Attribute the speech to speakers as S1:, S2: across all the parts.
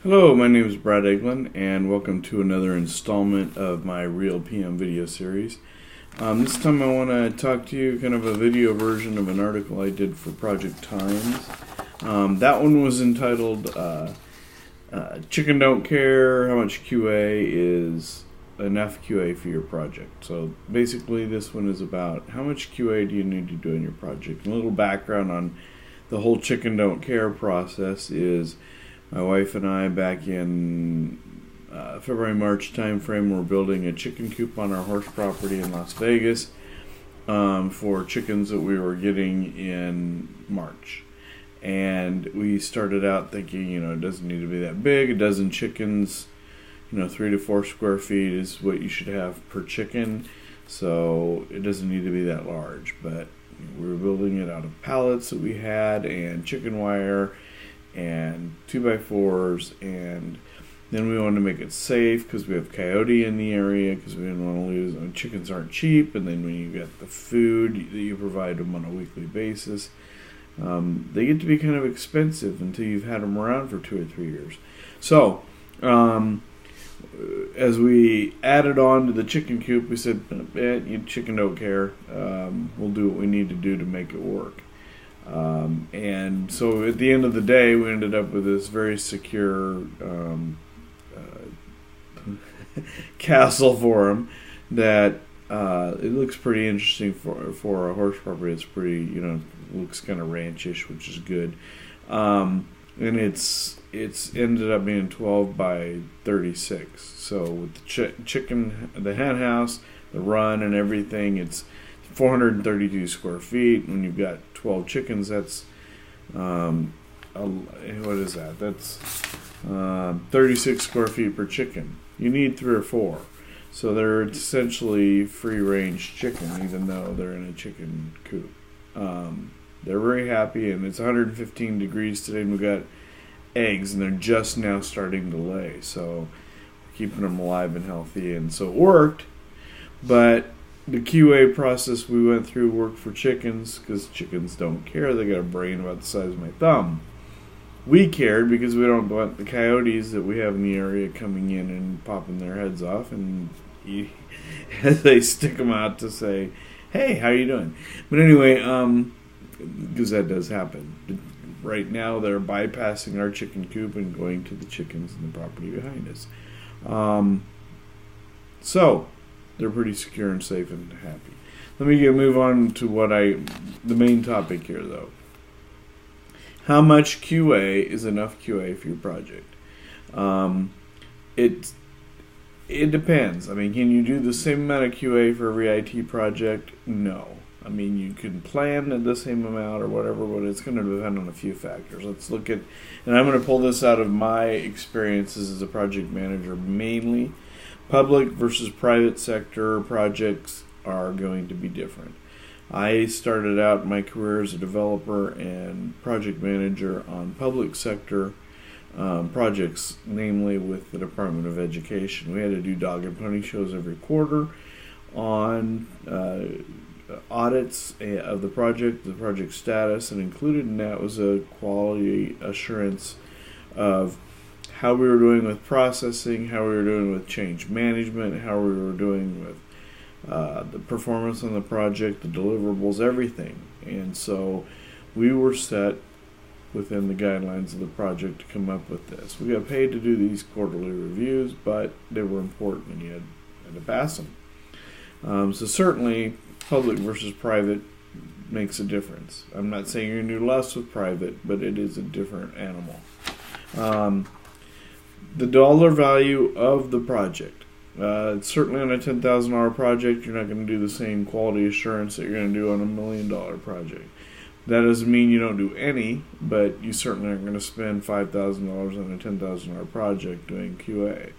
S1: Hello, my name is Brad Eglin, and welcome to another installment of my Real PM video series. This time I want to talk to you kind of a video version of an article I did for Project Times. That one was entitled Chicken Don't Care, How Much QA is Enough QA for Your Project. So basically this one is about how much QA do you need to do in your project. And a little background on the whole Chicken Don't Care process is my wife and I, back in February-March timeframe, were building a chicken coop on our horse property in Las Vegas for chickens that we were getting in March. And we started out thinking, it doesn't need to be that big. A dozen chickens, 3 to 4 square feet is what you should have per chicken. So it doesn't need to be that large. But we were building it out of pallets that we had and chicken wire and 2x4s, and then we wanted to make it safe because we have coyote in the area, because we didn't want to lose. Chickens aren't cheap, and then when you get the food that you provide them on a weekly basis, they get to be kind of expensive until you've had them around for 2 or 3 years. So as we added on to the chicken coop, we said, you chicken don't care, we'll do what we need to do to make it work. And so at the end of the day, we ended up with this very secure castle for him that it looks pretty interesting for a horse property. It's pretty, looks kind of ranchish, which is good. And it's ended up being 12 by 36. So with the chicken, the hen house, the run, and everything, it's 432 square feet. When you've got 12 chickens, that's what is that? That's 36 square feet per chicken. You need 3 or 4, so they're essentially free-range chicken, even though they're in a chicken coop. They're very happy, and it's 115 degrees today, and we've got eggs, and they're just now starting to lay. So we're keeping them alive and healthy, and so it worked. But the QA process we went through worked for chickens, because chickens don't care. They got a brain about the size of my thumb. We cared because we don't want the coyotes that we have in the area coming in and popping their heads off, and they stick them out to say, hey, how you doing? But anyway, because that does happen. Right now they're bypassing our chicken coop and going to the chickens in the property behind us. So they're pretty secure and safe and happy. Let me move on to the main topic here, though. How much QA is enough QA for your project? It depends. I mean, can you do the same amount of QA for every IT project? No. I mean, you can plan the same amount or whatever, but it's going to depend on a few factors. Let's look at, and I'm going to pull this out of my experiences as a project manager mainly. Public versus private sector projects are going to be different. I started out my career as a developer and project manager on public sector projects, namely with the Department of Education. We had to do dog and pony shows every quarter on audits of the project status, and included in that was a quality assurance of how we were doing with processing, how we were doing with change management, how we were doing with the performance on the project, the deliverables, everything. And so we were set within the guidelines of the project to come up with this. We got paid to do these quarterly reviews, but they were important and you had to pass them. So certainly public versus private makes a difference. I'm not saying you're going to do less with private, but it is a different animal. The dollar value of the project. Certainly on a $10,000 project, you're not going to do the same quality assurance that you're going to do on $1 million project. That doesn't mean you don't do any, but you certainly aren't going to spend $5,000 on a $10,000 project doing QA.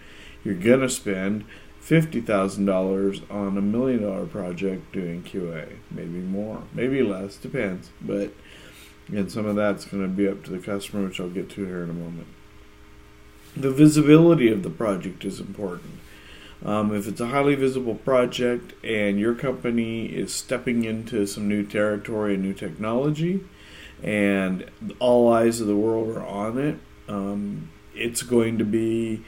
S1: You're going to spend $50,000 on $1 million project doing QA. Maybe more, maybe less, depends. But again, some of that's going to be up to the customer, which I'll get to here in a moment. The visibility of the project is important. If it's a highly visible project and your company is stepping into some new territory and new technology and all eyes of the world are on it, it's going to be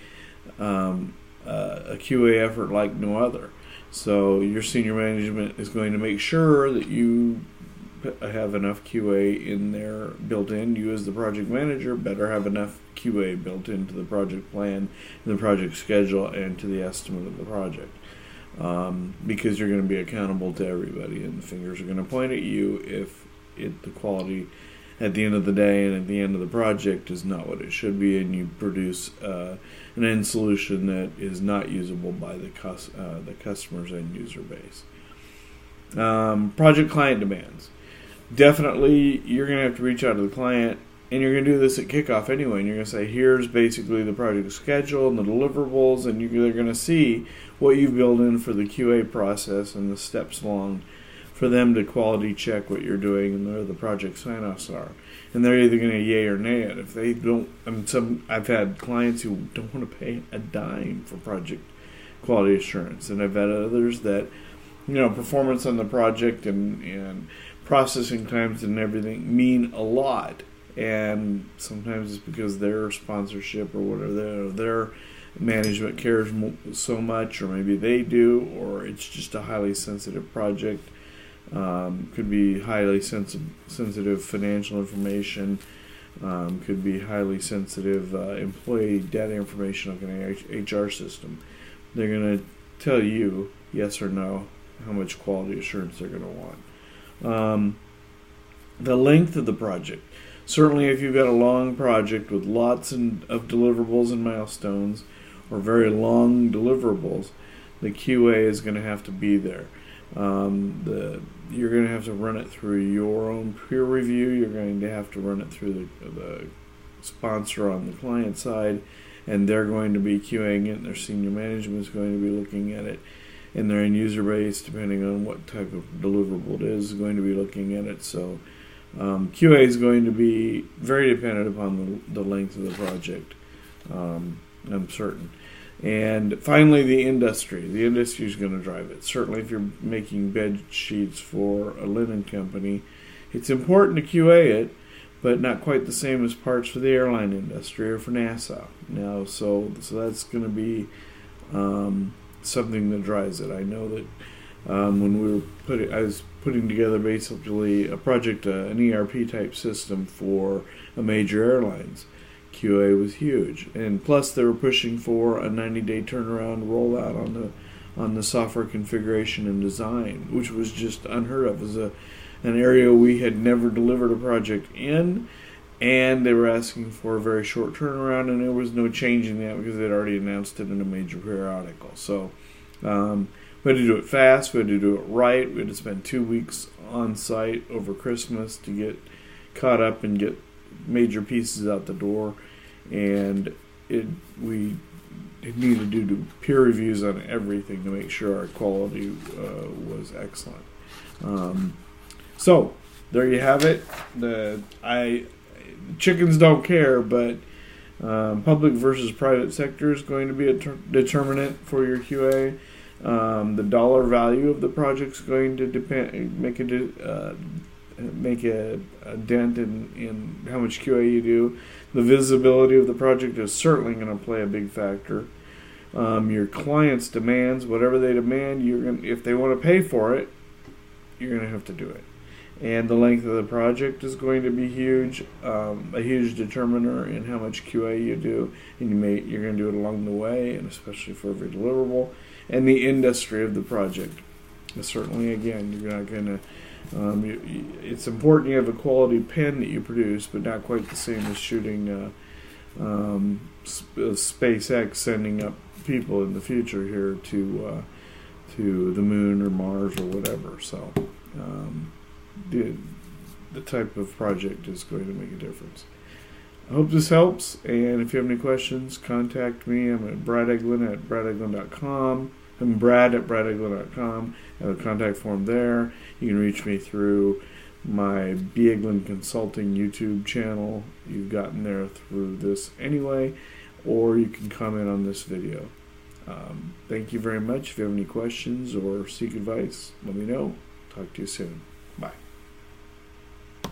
S1: a QA effort like no other. So your senior management is going to make sure that you have enough QA in there built in. You as the project manager better have enough QA built into the project plan, and the project schedule, and to the estimate of the project. Because you're going to be accountable to everybody, and the fingers are going to point at you if the quality at the end of the day and at the end of the project is not what it should be, and you produce an end solution that is not usable by the customer's end user base. Project client demands. Definitely, you're going to have to reach out to the client, and you're going to do this at kickoff anyway, and you're going to say, here's basically the project schedule and the deliverables, and they're going to see what you've built in for the QA process and the steps along for them to quality check what you're doing and where the project sign-offs are. And they're either going to yay or nay it. If they don't, I've had clients who don't want to pay a dime for project quality assurance, and I've had others that, performance on the project and processing times and everything mean a lot. And sometimes it's because their sponsorship or whatever, their management cares so much, or maybe they do, or it's just a highly sensitive project. Could be highly sensitive financial information, could be highly sensitive employee data information like an HR system. They're going to tell you yes or no how much quality assurance they're going to want. The length of the project. Certainly if you've got a long project with lots of deliverables and milestones, or very long deliverables, the QA is going to have to be there. You're going to have to run it through your own peer review. You're going to have to run it through the sponsor on the client side, and they're going to be QAing it, and their senior management is going to be looking at it, and their end user base, depending on what type of deliverable it is going to be looking at it. So QA is going to be very dependent upon the length of the project, I'm certain. And finally, the industry. The industry is going to drive it. Certainly, if you're making bed sheets for a linen company, it's important to QA it, but not quite the same as parts for the airline industry or for NASA. Now, so that's going to be something that drives it. I know that when I was putting together basically a project, an ERP type system for a major airlines. QA was huge, and plus they were pushing for a 90-day turnaround rollout on the software configuration and design, which was just unheard of. It was an area we had never delivered a project in, and they were asking for a very short turnaround, and there was no changing that because they'd already announced it in a major periodical. So we had to do it fast, we had to do it right, we had to spend 2 weeks on site over Christmas to get caught up and get major pieces out the door, and we needed to do peer reviews on everything to make sure our quality was excellent. So there you have it. The chickens don't care, but public versus private sector is going to be a determinant for your QA. The dollar value of the project is going to make a dent in how much QA you do. The visibility of the project is certainly going to play a big factor. Your client's demands, whatever they demand, if they want to pay for it, you're going to have to do it. And the length of the project is going to be huge, a huge determiner in how much QA you do, and you're going to do it along the way, and especially for every deliverable. And the industry of the project. Certainly, again, you're not going to. It's important you have a quality pen that you produce, but not quite the same as shooting SpaceX sending up people in the future here to the moon or Mars or whatever. So the type of project is going to make a difference. I hope this helps, and if you have any questions, contact me. I'm at bradeglin@bradeglin.com. I'm Brad at bradeglin.com. I have a contact form there. You can reach me through my B. Eglin Consulting YouTube channel. You've gotten there through this anyway, or you can comment on this video. Thank you very much. If you have any questions or seek advice, let me know. Talk to you soon. Bye.